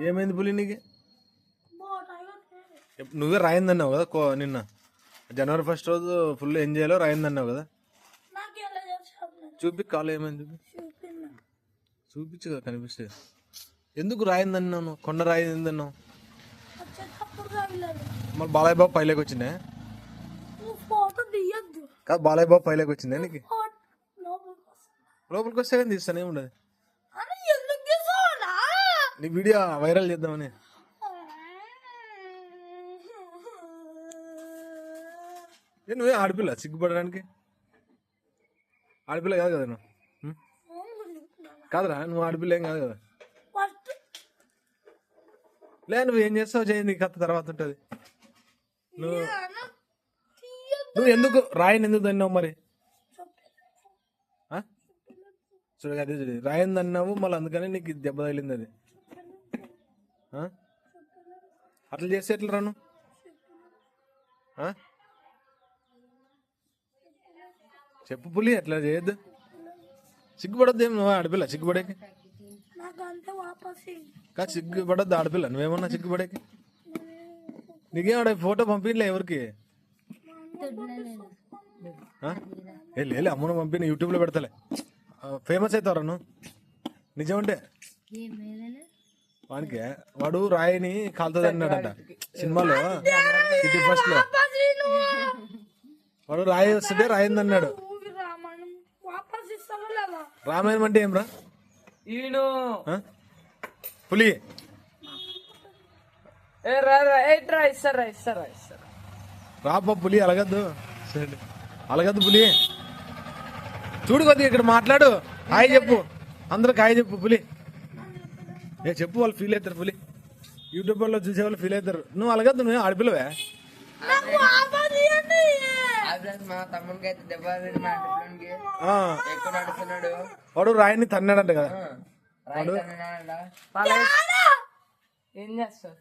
ఏమైంది పులి నీకు? నువ్వే రాయిందన్నావు కదా నిన్న జనవరి 1 రోజు ఫుల్ ఎంజాయ్లో రాయిందన్నావు కదా. చూపి కాలు ఏమైంది చూపించు కదా కనిపిస్తే. ఎందుకు రాయిందన్నావు? కొండ రాయిందన్నావు. మళ్ళీ బాలయ్య బాబు పైలోకి వచ్చిందే కాదు. బాలయ్య బాబు పైలోకి వచ్చిందే నీకు? లోపలికి వస్తే కానీ తీస్తానే ఉండదు. నీ వీడియో వైరల్ చేద్దామని. నువ్వే ఆడపిల్ల సిగ్గుపడడానికి? ఆడపిల్ల కాదు కదా నువ్వు. కాదురా నువ్వు ఆడపిల్ల ఏం కాదు కదా. నువ్వు ఏం చేస్తావు చేయి, నీ కథ తర్వాత ఉంటుంది. నువ్వు ఎందుకు రాయిని ఎందుకు తన్నావు మరి? చూడ అదే చూడు రాయింది అన్నావు మళ్ళీ అందుకని నీకు దెబ్బ తగిలింది అది. అట్లా చేస్తే ఎట్లా రాను? చెప్పు పులి అట్లా చేయొద్దు. సిగ్గుపడద్దు ఏం నువ్వు ఆడపిల్ల సిగ్గుపడేకి? కాదు సిగ్గుపడద్దు ఆడపిల్ల. నువ్వేమన్నా సిగ్గుపడేకి? నీకేమన్నా ఫోటో పంపిలే ఎవరికి? లే అమ్మను పంపి యూట్యూబ్లో పెడతలే, ఫేమస్ అవుతారా నువ్వు నిజమంటే. వానికి వాడు రాయిని కాలుతుంది అన్నాడంట సినిమాలో సిటీ ఫస్ట్ లో. వాడు రాయి వస్తుంటే రాయింది అన్నాడు. రామాయణం అంటే ఏం రా పులి? రాపా పులి అలగద్దు అలగద్దు పులి. చూడు కొద్దిగా ఇక్కడ మాట్లాడు. హాయ్ చెప్పు అందరికి, హాయ్ చెప్పు పులి. చెప్పు వాళ్ళు ఫీల్ అవుతారు పులి. యూట్యూబ్ లో చూసే వాళ్ళు ఫీల్ అవుతారు. నువ్వు అలగద్దు, నువ్వు ఆడపిల్లవే. వాడు రాయిని తన్నాడంట కదా. వాడు ఏం చేస్తావు?